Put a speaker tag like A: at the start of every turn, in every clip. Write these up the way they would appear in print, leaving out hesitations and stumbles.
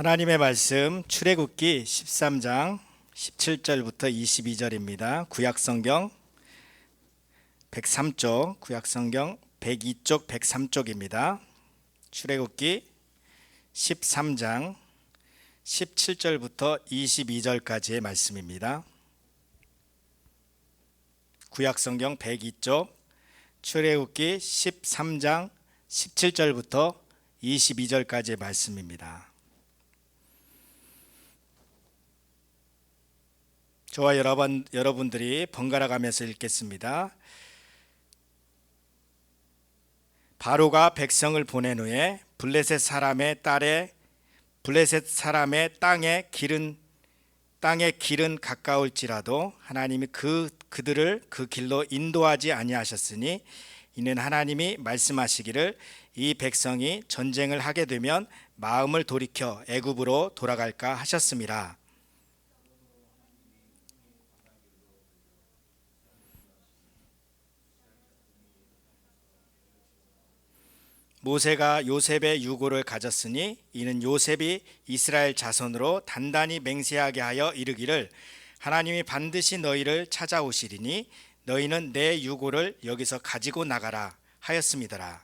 A: 하나님의 말씀 출애굽기 13장 17절부터 22절입니다. 구약성경 103쪽, 구약성경 102쪽, 103쪽입니다. 출애굽기 13장 17절부터 22절까지의 말씀입니다. 구약성경 102쪽, 출애굽기 13장 17절부터 22절까지의 말씀입니다. 저와 여러분들이 번갈아 가면서 읽겠습니다. 바로가 백성을 보낸 후에 블레셋 사람의 땅의 길은 가까울지라도 하나님이 그들을 그 길로 인도하지 아니하셨으니 이는 하나님이 말씀하시기를 이 백성이 전쟁을 하게 되면 마음을 돌이켜 애굽으로 돌아갈까 하셨음이라. 모세가 요셉의 유고를 가졌으니 이는 요셉이 이스라엘 자손으로 단단히 맹세하게 하여 이르기를 하나님이 반드시 너희를 찾아오시리니 너희는 내 유고를 여기서 가지고 나가라 하였음이더라.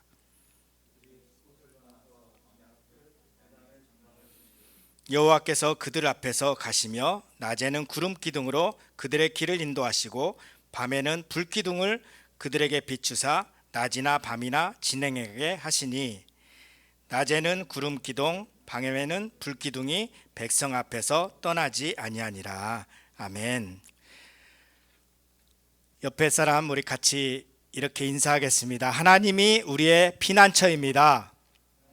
A: 여호와께서 그들 앞에서 가시며 낮에는 구름 기둥으로 그들의 길을 인도하시고 밤에는 불 기둥을 그들에게 비추사 낮이나 밤이나 진행하게 하시니 낮에는 구름 기둥 밤에는 불 기둥이 백성 앞에서 떠나지 아니하니라. 아멘. 옆에 사람 우리 같이 이렇게 인사하겠습니다. 하나님이 우리의 피난처입니다.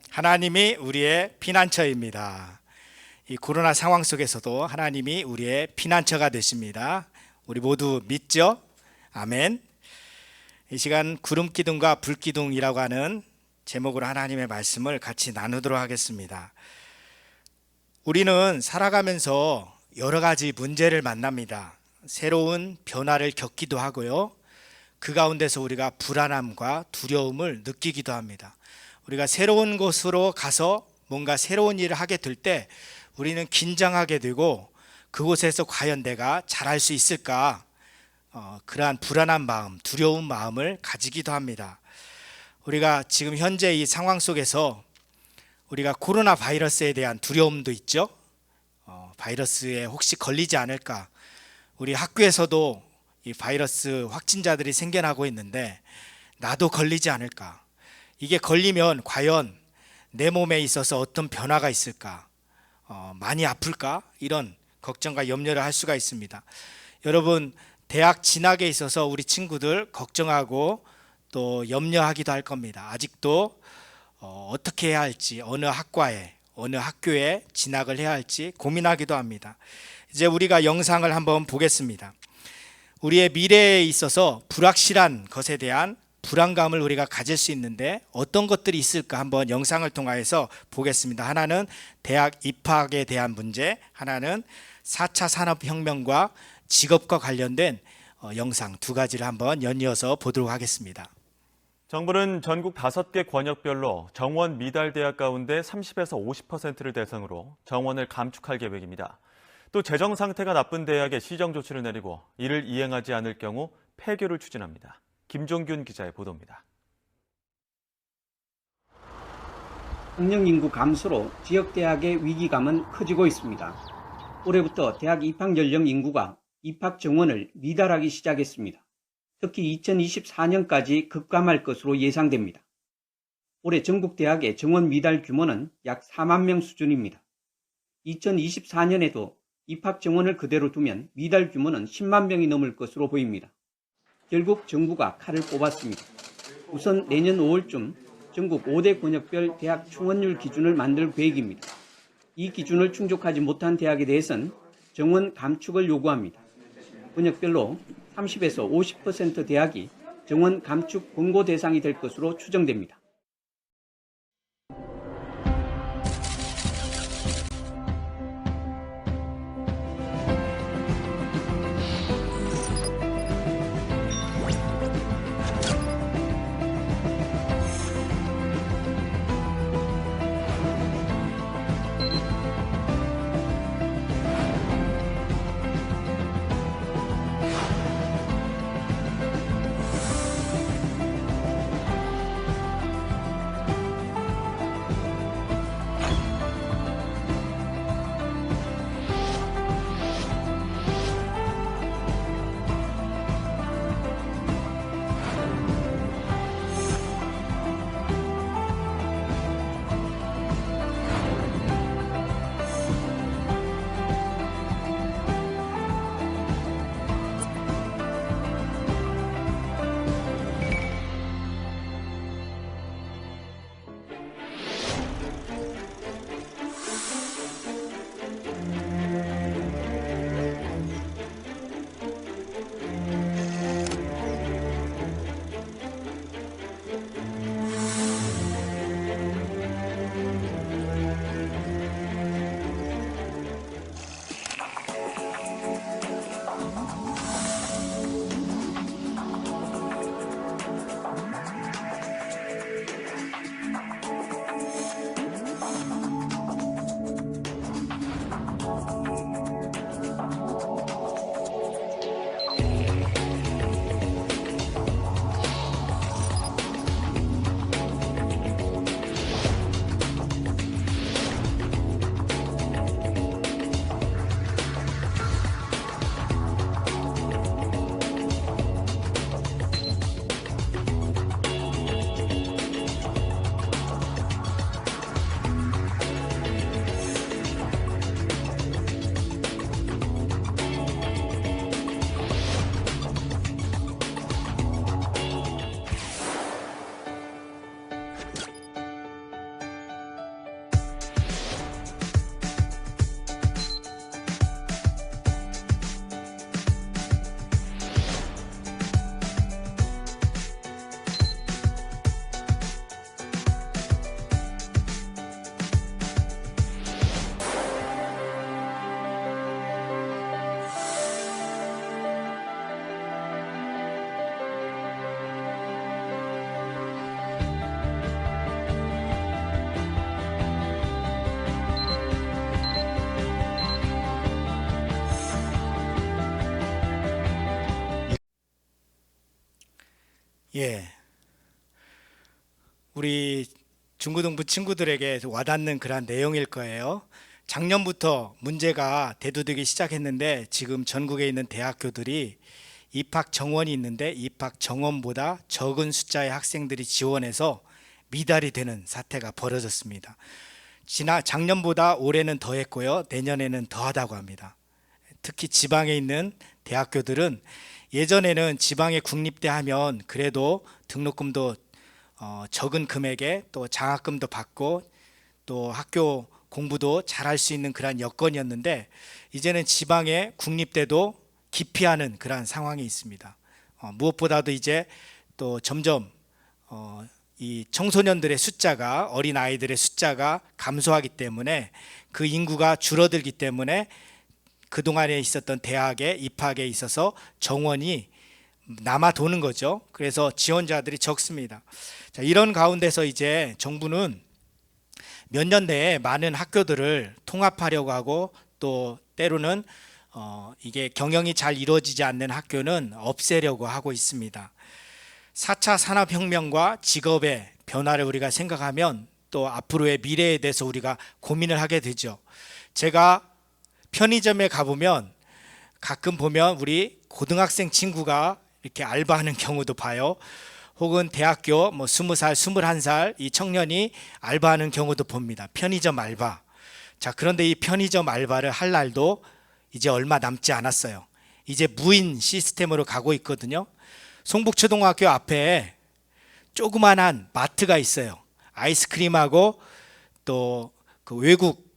A: 하나님이 우리의 피난처입니다. 이 코로나 상황 속에서도 하나님이 우리의 피난처가 되십니다. 우리 모두 믿죠? 아멘. 이 시간 구름기둥과 불기둥이라고 하는 제목으로 하나님의 말씀을 같이 나누도록 하겠습니다. 우리는 살아가면서 여러 가지 문제를 만납니다. 새로운 변화를 겪기도 하고요. 그 가운데서 우리가 불안함과 두려움을 느끼기도 합니다. 우리가 새로운 곳으로 가서 뭔가 새로운 일을 하게 될 때 우리는 긴장하게 되고 그곳에서 과연 내가 잘할 수 있을까? 그러한 불안한 마음, 두려운 마음을 가지기도 합니다. 우리가 지금 현재 이 상황 속에서 우리가 코로나 바이러스에 대한 두려움도 있죠. 바이러스에 혹시 걸리지 않을까. 우리 학교에서도 이 바이러스 확진자들이 생겨나고 있는데 나도 걸리지 않을까. 이게 걸리면 과연 내 몸에 있어서 어떤 변화가 있을까. 많이 아플까? 이런 걱정과 염려를 할 수가 있습니다. 여러분 대학 진학에 있어서 우리 친구들 걱정하고 또 염려하기도 할 겁니다. 아직도 어떻게 해야 할지 어느 학과에 어느 학교에 진학을 해야 할지 고민하기도 합니다. 이제 우리가 영상을 한번 보겠습니다. 우리의 미래에 있어서 불확실한 것에 대한 불안감을 우리가 가질 수 있는데 어떤 것들이 있을까 한번 영상을 통해서 보겠습니다. 하나는 대학 입학에 대한 문제, 하나는 4차 산업혁명과 직업과 관련된 영상 두 가지를 한번 연이어서 보도록 하겠습니다.
B: 정부는 전국 5개 권역별로 정원 미달 대학 가운데 30에서 50%를 대상으로 정원을 감축할 계획입니다. 또 재정 상태가 나쁜 대학에 시정 조치를 내리고 이를 이행하지 않을 경우 폐교를 추진합니다. 김종균 기자의 보도입니다.
C: 학령 인구 감소로 지역 대학의 위기감은 커지고 있습니다. 올해부터 대학 입학 연령 인구가 입학 정원을 미달하기 시작했습니다. 특히 2024년까지 급감할 것으로 예상됩니다. 올해 전국 대학의 정원 미달 규모는 약 4만 명 수준입니다. 2024년에도 입학 정원을 그대로 두면 미달 규모는 10만 명이 넘을 것으로 보입니다. 결국 정부가 칼을 뽑았습니다. 우선 내년 5월쯤 전국 5대 권역별 대학 충원율 기준을 만들 계획입니다. 이 기준을 충족하지 못한 대학에 대해서는 정원 감축을 요구합니다. 권역별로 30에서 50% 대학이 정원 감축 권고 대상이 될 것으로 추정됩니다.
A: 예, 우리 중고등부 친구들에게 와닿는 그런 내용일 거예요. 작년부터 문제가 대두되기 시작했는데 지금 전국에 있는 대학교들이 입학 정원이 있는데 입학 정원보다 적은 숫자의 학생들이 지원해서 미달이 되는 사태가 벌어졌습니다. 작년보다 올해는 더했고요. 내년에는 더하다고 합니다. 특히 지방에 있는 대학교들은 예전에는 지방의 국립대 하면 그래도 등록금도 적은 금액에 또 장학금도 받고 또 학교 공부도 잘할 수 있는 그런 여건이었는데 이제는 지방의 국립대도 기피하는 그런 상황이 있습니다. 무엇보다도 이제 또 점점 이 청소년들의 숫자가 어린 아이들의 숫자가 감소하기 때문에 그 인구가 줄어들기 때문에 그동안에 있었던 대학에 입학에 있어서 정원이 남아 도는 거죠. 그래서 지원자들이 적습니다. 자, 이런 가운데서 이제 정부는 몇 년 내에 많은 학교들을 통합하려고 하고 또 때로는 이게 경영이 잘 이루어지지 않는 학교는 없애려고 하고 있습니다. 4차 산업혁명과 직업의 변화를 우리가 생각하면 또 앞으로의 미래에 대해서 우리가 고민을 하게 되죠. 제가 편의점에 가보면 가끔 보면 우리 고등학생 친구가 이렇게 알바하는 경우도 봐요. 혹은 대학교 20살, 21살 이 청년이 알바하는 경우도 봅니다. 편의점 알바. 자, 그런데 이 편의점 알바를 할 날도 이제 얼마 남지 않았어요. 이제 무인 시스템으로 가고 있거든요. 송북초등학교 앞에 조그만한 마트가 있어요. 아이스크림하고 또 그 외국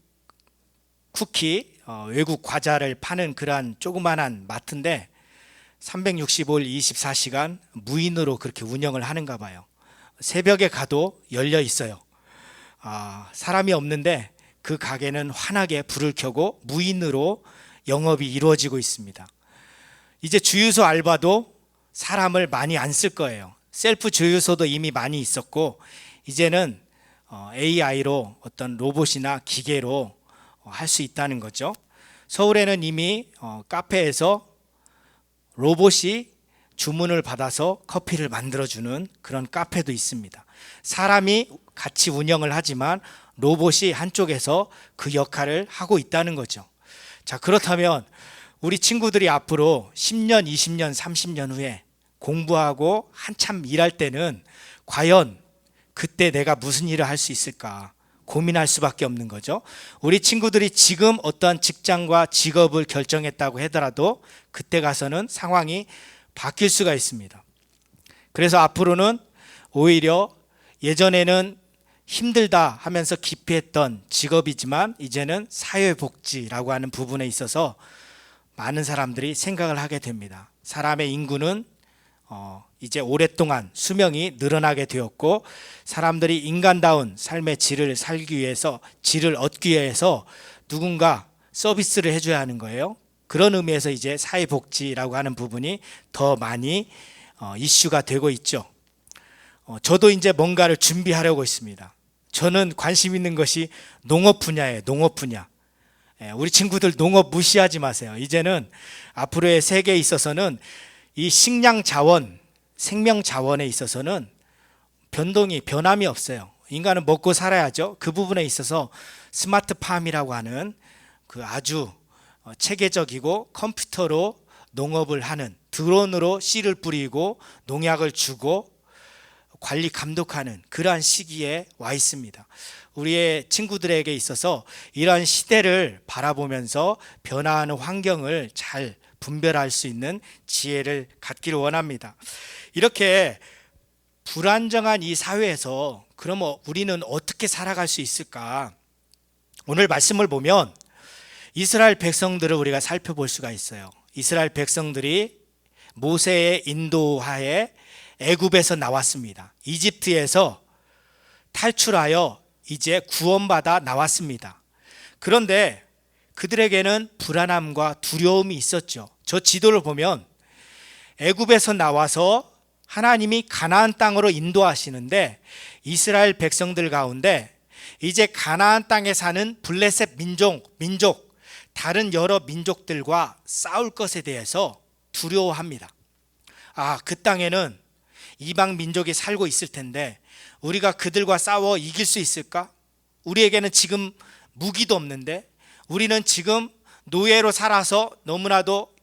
A: 쿠키, 외국 과자를 파는 그러한 조그만한 마트인데 365일 24시간 무인으로 그렇게 운영을 하는가 봐요. 새벽에 가도 열려 있어요. 사람이 없는데 그 가게는 환하게 불을 켜고 무인으로 영업이 이루어지고 있습니다. 이제 주유소 알바도 사람을 많이 안 쓸 거예요. 셀프 주유소도 이미 많이 있었고 이제는 AI로 어떤 로봇이나 기계로 할 수 있다는 거죠. 서울에는 이미 카페에서 로봇이 주문을 받아서 커피를 만들어주는 그런 카페도 있습니다. 사람이 같이 운영을 하지만 로봇이 한쪽에서 그 역할을 하고 있다는 거죠. 자, 그렇다면 우리 친구들이 앞으로 10년, 20년, 30년 후에 공부하고 한참 일할 때는 과연 그때 내가 무슨 일을 할 수 있을까 고민할 수밖에 없는 거죠. 우리 친구들이 지금 어떠한 직장과 직업을 결정했다고 하더라도 그때 가서는 상황이 바뀔 수가 있습니다. 그래서 앞으로는 오히려 예전에는 힘들다 하면서 기피했던 직업이지만 이제는 사회복지라고 하는 부분에 있어서 많은 사람들이 생각을 하게 됩니다. 사람의 인구는 이제 오랫동안 수명이 늘어나게 되었고 사람들이 인간다운 삶의 질을 살기 위해서 질을 얻기 위해서 누군가 서비스를 해줘야 하는 거예요. 그런 의미에서 이제 사회복지라고 하는 부분이 더 많이 이슈가 되고 있죠. 저도 이제 뭔가를 준비하려고 있습니다. 저는 관심 있는 것이 농업 분야예요. 농업 분야. 우리 친구들 농업 무시하지 마세요. 이제는 앞으로의 세계에 있어서는 이 식량 자원, 생명 자원에 있어서는 변함이 없어요. 인간은 먹고 살아야죠. 그 부분에 있어서 스마트팜이라고 하는 그 아주 체계적이고 컴퓨터로 농업을 하는 드론으로 씨를 뿌리고 농약을 주고 관리 감독하는 그러한 시기에 와 있습니다. 우리의 친구들에게 있어서 이러한 시대를 바라보면서 변화하는 환경을 잘 분별할 수 있는 지혜를 갖기를 원합니다. 이렇게 불안정한 이 사회에서 그러면 우리는 어떻게 살아갈 수 있을까? 오늘 말씀을 보면 이스라엘 백성들을 우리가 살펴볼 수가 있어요. 이스라엘 백성들이 모세의 인도하에 애굽에서 나왔습니다. 이집트에서 탈출하여 이제 구원받아 나왔습니다. 그런데 그들에게는 불안함과 두려움이 있었죠. 저 지도를 보면 애굽에서 나와서 하나님이 가나안 땅으로 인도하시는데 이스라엘 백성들 가운데 이제 가나안 땅에 사는 블레셋 민족 다른 여러 민족들과 싸울 것에 대해서 두려워합니다. 그 땅에는 이방 민족이 살고 있을 텐데 우리가 그들과 싸워 이길 수 있을까? 우리에게는 지금 무기도 없는데, 우리는 지금 노예로 살아서 너무나도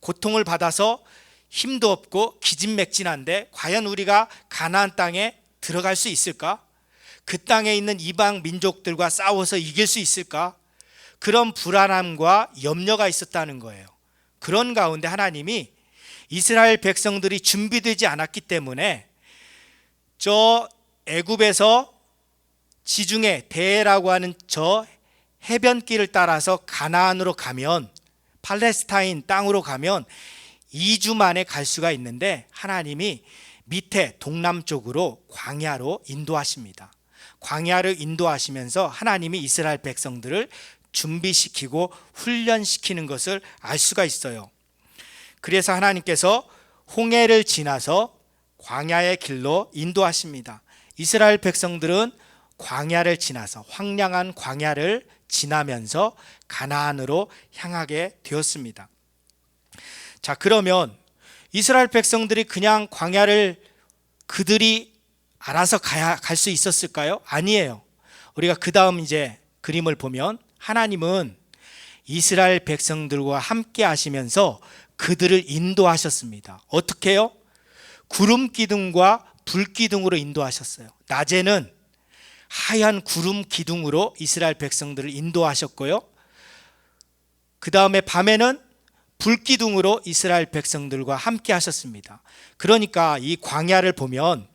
A: 고통을 받아서 힘도 없고 기진맥진한데 과연 우리가 가나안 땅에 들어갈 수 있을까? 그 땅에 있는 이방 민족들과 싸워서 이길 수 있을까? 그런 불안함과 염려가 있었다는 거예요. 그런 가운데 하나님이 이스라엘 백성들이 준비되지 않았기 때문에 저 애굽에서 지중해 대해라고 하는 저 해변길을 따라서 가나안으로 가면, 팔레스타인 땅으로 가면 2주 만에 갈 수가 있는데 하나님이 밑에 동남쪽으로 광야로 인도하십니다. 광야를 인도하시면서 하나님이 이스라엘 백성들을 준비시키고 훈련시키는 것을 알 수가 있어요. 그래서 하나님께서 홍해를 지나서 광야의 길로 인도하십니다. 이스라엘 백성들은 광야를 지나서 황량한 광야를 지나면서 가나안으로 향하게 되었습니다. 자, 그러면 이스라엘 백성들이 그냥 광야를 그들이 알아서 갈 수 있었을까요? 아니에요. 우리가 그 다음 이제 그림을 보면 하나님은 이스라엘 백성들과 함께 하시면서 그들을 인도하셨습니다. 어떻게요? 구름 기둥과 불 기둥으로 인도하셨어요. 낮에는 하얀 구름 기둥으로 이스라엘 백성들을 인도하셨고요. 그 다음에 밤에는 불 기둥으로 이스라엘 백성들과 함께 하셨습니다. 그러니까 이 광야를 보면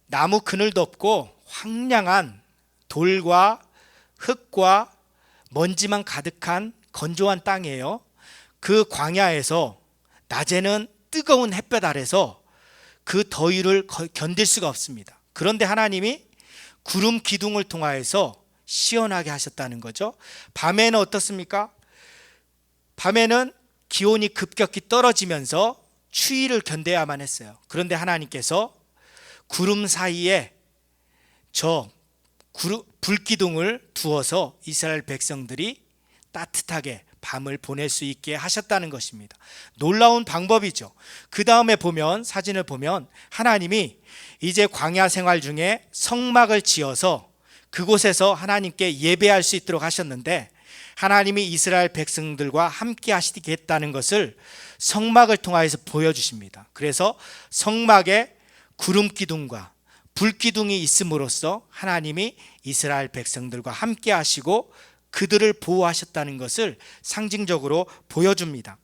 A: 나무 그늘도 없고 황량한 돌과 흙과 먼지만 가득한 건조한 땅이에요. 그 광야에서 낮에는 뜨거운 햇볕 아래서 그 더위를 견딜 수가 없습니다. 그런데 하나님이 구름 기둥을 통하여서 시원하게 하셨다는 거죠. 밤에는 어떻습니까? 밤에는 기온이 급격히 떨어지면서 추위를 견뎌야만 했어요. 그런데 하나님께서 구름 사이에 저 불기둥을 두어서 이스라엘 백성들이 따뜻하게 밤을 보낼 수 있게 하셨다는 것입니다. 놀라운 방법이죠. 그 다음에 보면, 사진을 보면 하나님이 이제 광야 생활 중에 성막을 지어서 그곳에서 하나님께 예배할 수 있도록 하셨는데, 하나님이 이스라엘 백성들과 함께 하시겠다는 것을 성막을 통하여서 보여주십니다. 그래서 성막에 구름 기둥과 불 기둥이 있음으로써 하나님이 이스라엘 백성들과 함께 하시고 그들을 보호하셨다는 것을 상징적으로 보여줍니다.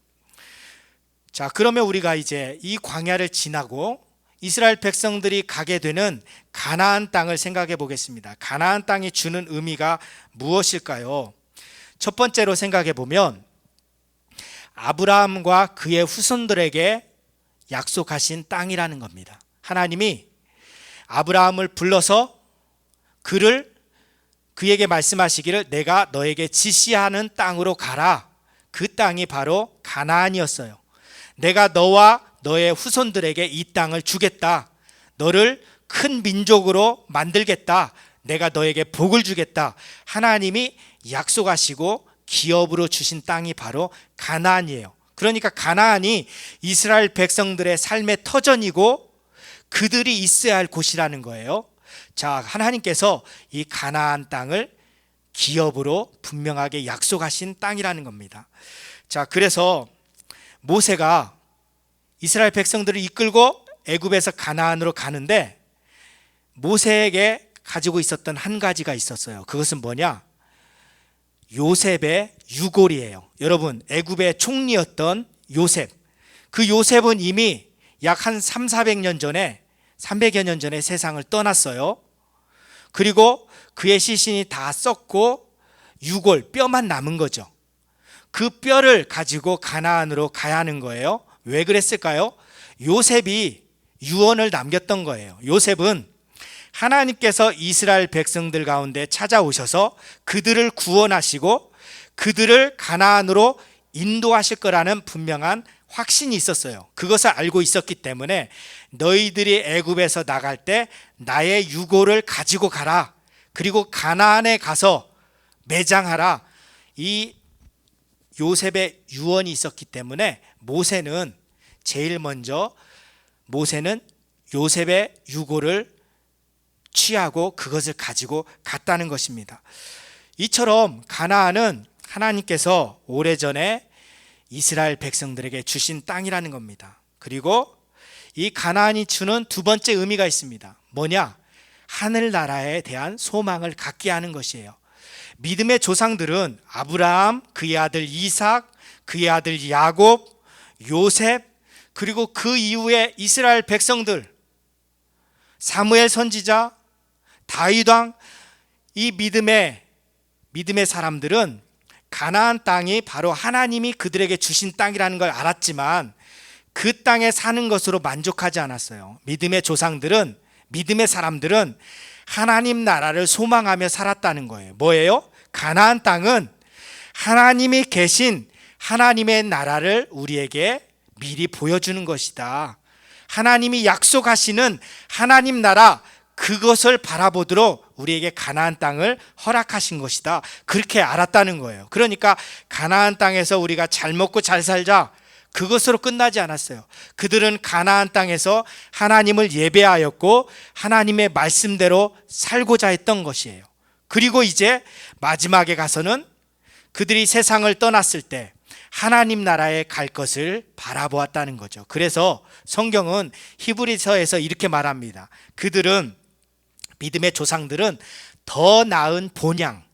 A: 자, 그러면 우리가 이제 이 광야를 지나고 이스라엘 백성들이 가게 되는 가나안 땅을 생각해 보겠습니다. 가나안 땅이 주는 의미가 무엇일까요? 첫 번째로 생각해 보면 아브라함과 그의 후손들에게 약속하신 땅이라는 겁니다. 하나님이 아브라함을 불러서 그에게 말씀하시기를 내가 너에게 지시하는 땅으로 가라. 그 땅이 바로 가나안이었어요. 내가 너와 너의 후손들에게 이 땅을 주겠다. 너를 큰 민족으로 만들겠다. 내가 너에게 복을 주겠다. 하나님이 약속하시고 기업으로 주신 땅이 바로 가나안이에요. 그러니까 가나안이 이스라엘 백성들의 삶의 터전이고 그들이 있어야 할 곳이라는 거예요. 자, 하나님께서 이 가나안 땅을 기업으로 분명하게 약속하신 땅이라는 겁니다. 자, 그래서 모세가 이스라엘 백성들을 이끌고 애굽에서 가나안으로 가는데 모세에게 가지고 있었던 한 가지가 있었어요. 그것은 뭐냐? 요셉의 유골이에요. 여러분, 애굽의 총리였던 요셉. 그 요셉은 이미 약 한 300여 년 전에 세상을 떠났어요. 그리고 그의 시신이 다 썩고 유골, 뼈만 남은 거죠. 그 뼈를 가지고 가나안으로 가야 하는 거예요. 왜 그랬을까요? 요셉이 유언을 남겼던 거예요. 요셉은 하나님께서 이스라엘 백성들 가운데 찾아오셔서 그들을 구원하시고 그들을 가나안으로 인도하실 거라는 분명한 확신이 있었어요. 그것을 알고 있었기 때문에 너희들이 애굽에서 나갈 때 나의 유골을 가지고 가라. 그리고 가나안에 가서 매장하라. 이 요셉의 유언이 있었기 때문에 모세는 제일 먼저 모세는 요셉의 유고를 취하고 그것을 가지고 갔다는 것입니다. 이처럼 가나안은 하나님께서 오래전에 이스라엘 백성들에게 주신 땅이라는 겁니다. 그리고 이 가나안이 주는 두 번째 의미가 있습니다. 뭐냐? 하늘나라에 대한 소망을 갖게 하는 것이에요. 믿음의 조상들은 아브라함, 그의 아들 이삭, 그의 아들 야곱, 요셉, 그리고 그 이후에 이스라엘 백성들, 사무엘 선지자, 다윗 왕, 이 믿음의 사람들은 가나안 땅이 바로 하나님이 그들에게 주신 땅이라는 걸 알았지만 그 땅에 사는 것으로 만족하지 않았어요. 믿음의 조상들은, 믿음의 사람들은 하나님 나라를 소망하며 살았다는 거예요. 뭐예요? 가나안 땅은 하나님이 계신 하나님의 나라를 우리에게 미리 보여주는 것이다. 하나님이 약속하시는 하나님 나라, 그것을 바라보도록 우리에게 가나안 땅을 허락하신 것이다. 그렇게 알았다는 거예요. 그러니까 가나안 땅에서 우리가 잘 먹고 잘 살자, 그것으로 끝나지 않았어요. 그들은 가나안 땅에서 하나님을 예배하였고 하나님의 말씀대로 살고자 했던 것이에요. 그리고 이제 마지막에 가서는 그들이 세상을 떠났을 때 하나님 나라에 갈 것을 바라보았다는 거죠. 그래서 성경은 히브리서에서 이렇게 말합니다. 그들은, 믿음의 조상들은 더 나은 본향,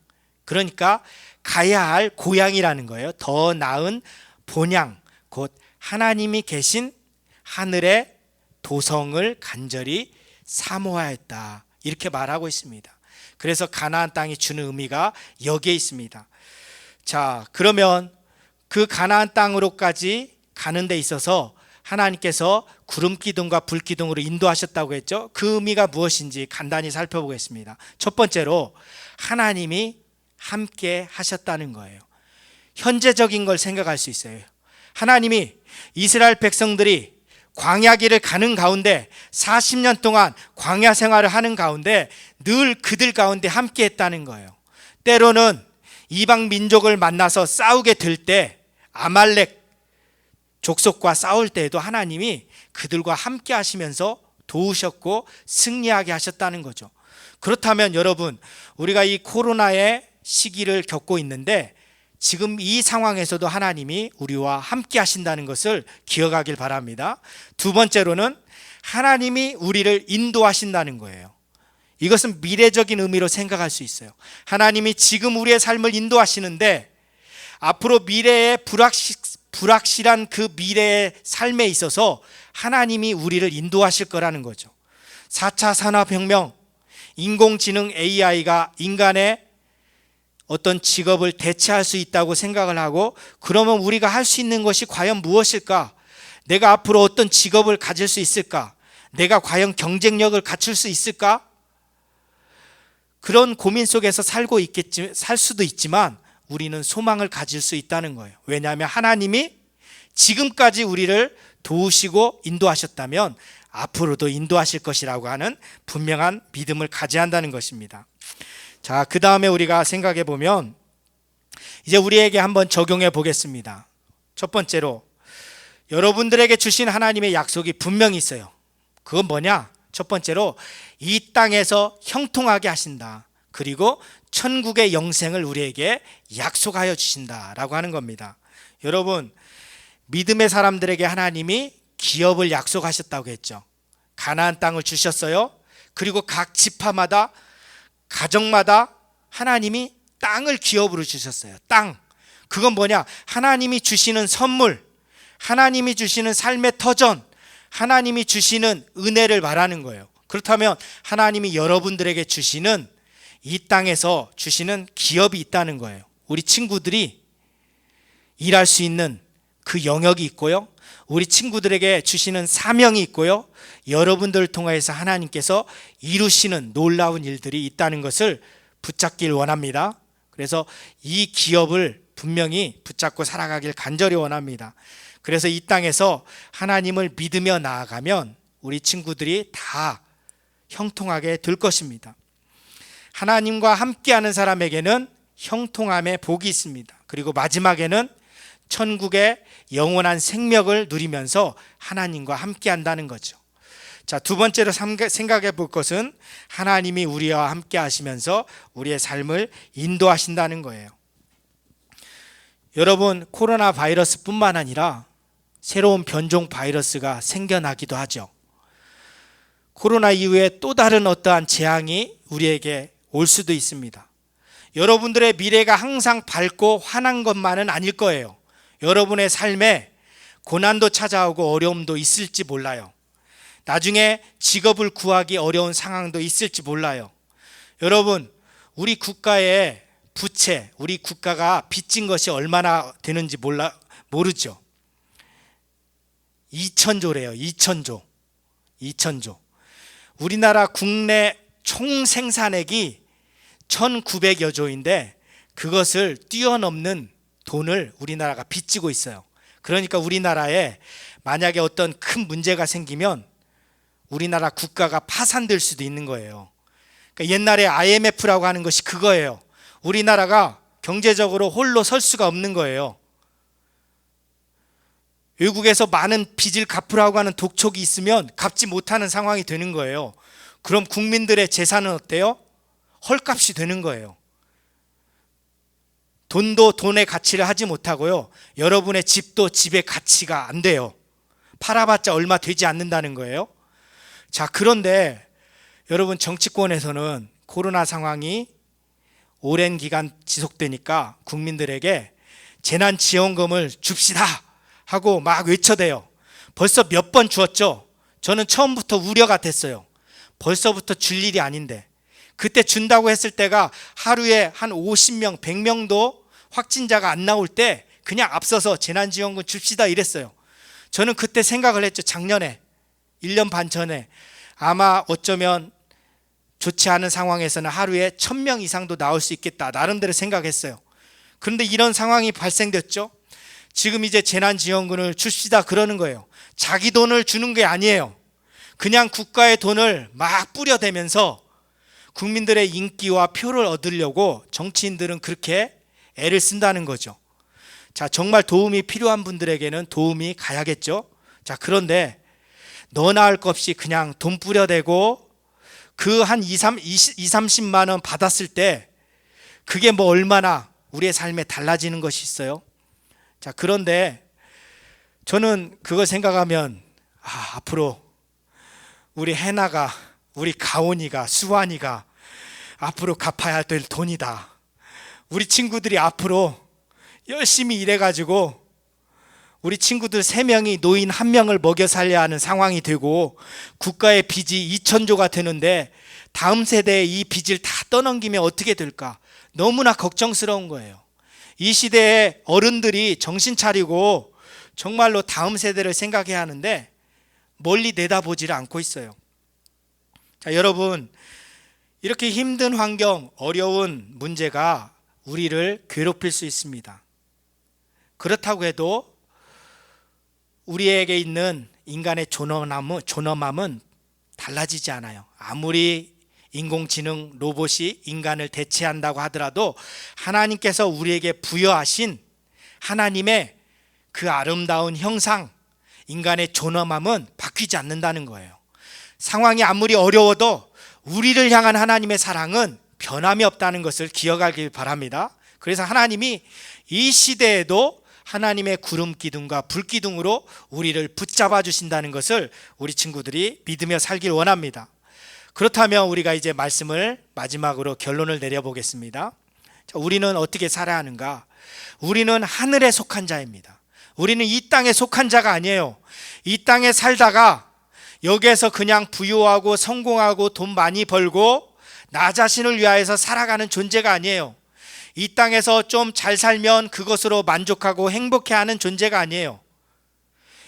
A: 그러니까 가야 할 고향이라는 거예요. 더 나은 본향, 곧 하나님이 계신 하늘의 도성을 간절히 사모하였다, 이렇게 말하고 있습니다. 그래서 가나안 땅이 주는 의미가 여기에 있습니다. 자, 그러면 그 가나안 땅으로까지 가는 데 있어서 하나님께서 구름 기둥과 불 기둥으로 인도하셨다고 했죠. 그 의미가 무엇인지 간단히 살펴보겠습니다. 첫 번째로 하나님이 함께 하셨다는 거예요. 현재적인 걸 생각할 수 있어요. 하나님이 이스라엘 백성들이 광야길을 가는 가운데 40년 동안 광야 생활을 하는 가운데 늘 그들 가운데 함께 했다는 거예요. 때로는 이방 민족을 만나서 싸우게 될 때, 아말렉 족속과 싸울 때에도 하나님이 그들과 함께 하시면서 도우셨고 승리하게 하셨다는 거죠. 그렇다면 여러분, 우리가 이 코로나의 시기를 겪고 있는데 지금 이 상황에서도 하나님이 우리와 함께 하신다는 것을 기억하길 바랍니다. 두 번째로는 하나님이 우리를 인도하신다는 거예요. 이것은 미래적인 의미로 생각할 수 있어요. 하나님이 지금 우리의 삶을 인도하시는데 앞으로 미래의 불확실한 그 미래의 삶에 있어서 하나님이 우리를 인도하실 거라는 거죠. 4차 산업혁명, 인공지능 AI가 인간의 어떤 직업을 대체할 수 있다고 생각을 하고, 그러면 우리가 할 수 있는 것이 과연 무엇일까? 내가 앞으로 어떤 직업을 가질 수 있을까? 내가 과연 경쟁력을 갖출 수 있을까? 그런 고민 속에서 살 수도 있지만 우리는 소망을 가질 수 있다는 거예요. 왜냐하면 하나님이 지금까지 우리를 도우시고 인도하셨다면 앞으로도 인도하실 것이라고 하는 분명한 믿음을 가져야 한다는 것입니다. 자, 그 다음에 우리가 생각해 보면 이제 우리에게 한번 적용해 보겠습니다. 첫 번째로 여러분들에게 주신 하나님의 약속이 분명히 있어요. 그건 뭐냐? 첫 번째로 이 땅에서 형통하게 하신다. 그리고 천국의 영생을 우리에게 약속하여 주신다라고 하는 겁니다. 여러분, 믿음의 사람들에게 하나님이 기업을 약속하셨다고 했죠. 가나안 땅을 주셨어요. 그리고 각 지파마다, 가정마다 하나님이 땅을 기업으로 주셨어요. 땅. 그건 뭐냐? 하나님이 주시는 선물, 하나님이 주시는 삶의 터전, 하나님이 주시는 은혜를 말하는 거예요. 그렇다면 하나님이 여러분들에게 주시는, 이 땅에서 주시는 기업이 있다는 거예요. 우리 친구들이 일할 수 있는 그 영역이 있고요. 우리 친구들에게 주시는 사명이 있고요. 여러분들을 통해서 하나님께서 이루시는 놀라운 일들이 있다는 것을 붙잡길 원합니다. 그래서 이 기업을 분명히 붙잡고 살아가길 간절히 원합니다. 그래서 이 땅에서 하나님을 믿으며 나아가면 우리 친구들이 다 형통하게 될 것입니다. 하나님과 함께하는 사람에게는 형통함의 복이 있습니다. 그리고 마지막에는 천국의 영원한 생명을 누리면서 하나님과 함께한다는 거죠. 자, 두 번째로 생각해 볼 것은 하나님이 우리와 함께 하시면서 우리의 삶을 인도하신다는 거예요. 여러분, 코로나 바이러스뿐만 아니라 새로운 변종 바이러스가 생겨나기도 하죠. 코로나 이후에 또 다른 어떠한 재앙이 우리에게 올 수도 있습니다. 여러분들의 미래가 항상 밝고 환한 것만은 아닐 거예요. 여러분의 삶에 고난도 찾아오고 어려움도 있을지 몰라요. 나중에 직업을 구하기 어려운 상황도 있을지 몰라요. 여러분, 우리 국가의 부채, 우리 국가가 빚진 것이 얼마나 되는지 모르죠. 2,000조래요. 2,000조. 우리나라 국내 총 생산액이 1,900여 조인데 그것을 뛰어넘는 돈을 우리나라가 빚지고 있어요. 그러니까 우리나라에 만약에 어떤 큰 문제가 생기면 우리나라 국가가 파산될 수도 있는 거예요. 그러니까 옛날에 IMF라고 하는 것이 그거예요. 우리나라가 경제적으로 홀로 설 수가 없는 거예요. 외국에서 많은 빚을 갚으라고 하는 독촉이 있으면 갚지 못하는 상황이 되는 거예요. 그럼 국민들의 재산은 어때요? 헐값이 되는 거예요. 돈도 돈의 가치를 하지 못하고요. 여러분의 집도 집의 가치가 안 돼요. 팔아봤자 얼마 되지 않는다는 거예요. 자, 그런데 여러분, 정치권에서는 코로나 상황이 오랜 기간 지속되니까 국민들에게 재난지원금을 줍시다 하고 막 외쳐대요. 벌써 몇 번 주었죠. 저는 처음부터 우려가 됐어요. 벌써부터 줄 일이 아닌데. 그때 준다고 했을 때가 하루에 한 50명, 100명도 확진자가 안 나올 때 그냥 앞서서 재난지원금 줍시다 이랬어요. 저는 그때 생각을 했죠. 작년에 1년 반 전에 아마 어쩌면 좋지 않은 상황에서는 하루에 1,000명 이상도 나올 수 있겠다 나름대로 생각했어요. 그런데 이런 상황이 발생됐죠. 지금 이제 재난지원금을 줍시다 그러는 거예요. 자기 돈을 주는 게 아니에요. 그냥 국가의 돈을 막 뿌려대면서 국민들의 인기와 표를 얻으려고 정치인들은 그렇게 애를 쓴다는 거죠. 자, 정말 도움이 필요한 분들에게는 도움이 가야겠죠. 자, 그런데 너나 할 것 없이 그냥 돈 뿌려대고 그 한 30만 원 받았을 때 그게 뭐 얼마나 우리의 삶에 달라지는 것이 있어요. 자, 그런데 저는 그거 생각하면 앞으로 우리 해나가, 우리 가온이가, 수환이가 앞으로 갚아야 될 돈이다. 우리 친구들이 앞으로 열심히 일해가지고 우리 친구들 3명이 노인 1명을 먹여 살려야 하는 상황이 되고 국가의 빚이 2,000조가 되는데 다음 세대에 이 빚을 다 떠넘기면 어떻게 될까? 너무나 걱정스러운 거예요. 이 시대의 어른들이 정신 차리고 정말로 다음 세대를 생각해야 하는데 멀리 내다보지를 않고 있어요. 자, 여러분, 이렇게 힘든 환경, 어려운 문제가 우리를 괴롭힐 수 있습니다. 그렇다고 해도 우리에게 있는 인간의 존엄함은 달라지지 않아요. 아무리 인공지능 로봇이 인간을 대체한다고 하더라도 하나님께서 우리에게 부여하신 하나님의 그 아름다운 형상, 인간의 존엄함은 바뀌지 않는다는 거예요. 상황이 아무리 어려워도 우리를 향한 하나님의 사랑은 변함이 없다는 것을 기억하길 바랍니다. 그래서 하나님이 이 시대에도 하나님의 구름 기둥과 불 기둥으로 우리를 붙잡아 주신다는 것을 우리 친구들이 믿으며 살길 원합니다. 그렇다면 우리가 이제 말씀을 마지막으로 결론을 내려보겠습니다. 자, 우리는 어떻게 살아야 하는가? 우리는 하늘에 속한 자입니다. 우리는 이 땅에 속한 자가 아니에요. 이 땅에 살다가 여기에서 그냥 부유하고 성공하고 돈 많이 벌고 나 자신을 위하여서 살아가는 존재가 아니에요. 이 땅에서 좀 잘 살면 그것으로 만족하고 행복해하는 존재가 아니에요.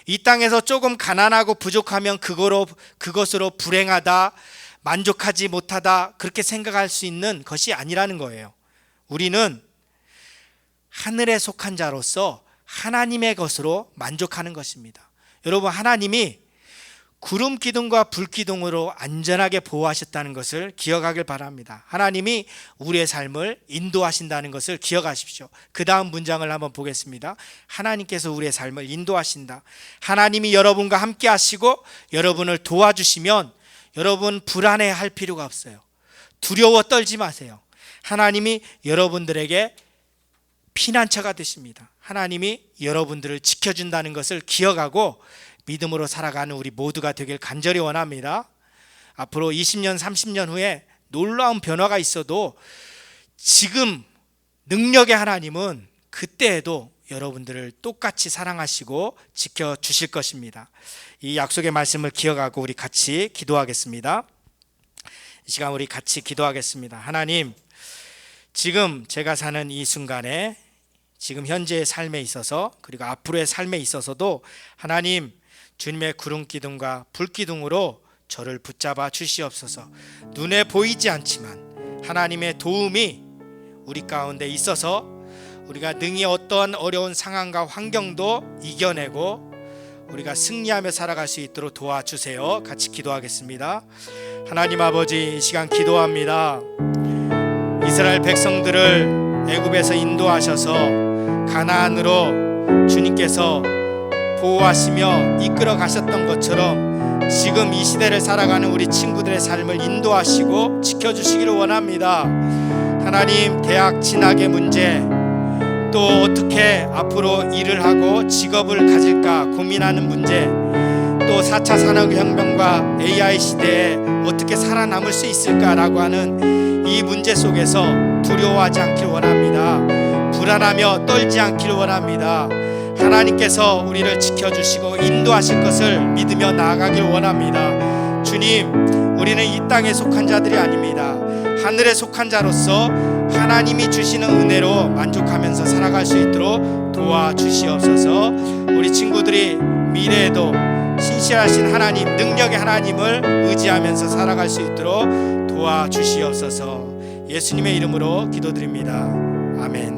A: 이 땅에서 조금 가난하고 부족하면 그것으로 불행하다, 만족하지 못하다 그렇게 생각할 수 있는 것이 아니라는 거예요. 우리는 하늘에 속한 자로서 하나님의 것으로 만족하는 것입니다. 여러분, 하나님이 구름 기둥과 불 기둥으로 안전하게 보호하셨다는 것을 기억하길 바랍니다. 하나님이 우리의 삶을 인도하신다는 것을 기억하십시오. 그 다음 문장을 한번 보겠습니다. 하나님께서 우리의 삶을 인도하신다. 하나님이 여러분과 함께 하시고 여러분을 도와주시면 여러분 불안해할 필요가 없어요. 두려워 떨지 마세요. 하나님이 여러분들에게 피난처가 되십니다. 하나님이 여러분들을 지켜준다는 것을 기억하고 믿음으로 살아가는 우리 모두가 되길 간절히 원합니다. 앞으로 20년, 30년 후에 놀라운 변화가 있어도 지금 능력의 하나님은 그때에도 여러분들을 똑같이 사랑하시고 지켜주실 것입니다. 이 약속의 말씀을 기억하고 우리 같이 기도하겠습니다. 이 시간 우리 같이 기도하겠습니다. 하나님, 지금 제가 사는 이 순간에 지금 현재의 삶에 있어서 그리고 앞으로의 삶에 있어서도 하나님 주님의 구름 기둥과 불 기둥으로 저를 붙잡아 주시옵소서. 눈에 보이지 않지만 하나님의 도움이 우리 가운데 있어서 우리가 능히 어떤 어려운 상황과 환경도 이겨내고 우리가 승리하며 살아갈 수 있도록 도와주세요. 같이 기도하겠습니다. 하나님 아버지, 이 시간 기도합니다. 이스라엘 백성들을 애굽에서 인도하셔서 가나안으로 주님께서 보호하시며 이끌어 가셨던 것처럼 지금 이 시대를 살아가는 우리 친구들의 삶을 인도하시고 지켜주시기를 원합니다. 하나님, 대학 진학의 문제, 또 어떻게 앞으로 일을 하고 직업을 가질까 고민하는 문제, 또 4차 산업혁명과 AI 시대에 어떻게 살아남을 수 있을까라고 하는 이 문제 속에서 두려워하지 않길 원합니다. 불안하며 떨지 않길 원합니다. 하나님께서 우리를 지켜주시고 인도하실 것을 믿으며 나아가길 원합니다. 주님, 우리는 이 땅에 속한 자들이 아닙니다. 하늘에 속한 자로서 하나님이 주시는 은혜로 만족하면서 살아갈 수 있도록 도와주시옵소서. 우리 친구들이 미래에도 신실하신 하나님, 능력의 하나님을 의지하면서 살아갈 수 있도록 도와주시옵소서. 예수님의 이름으로 기도드립니다. 아멘.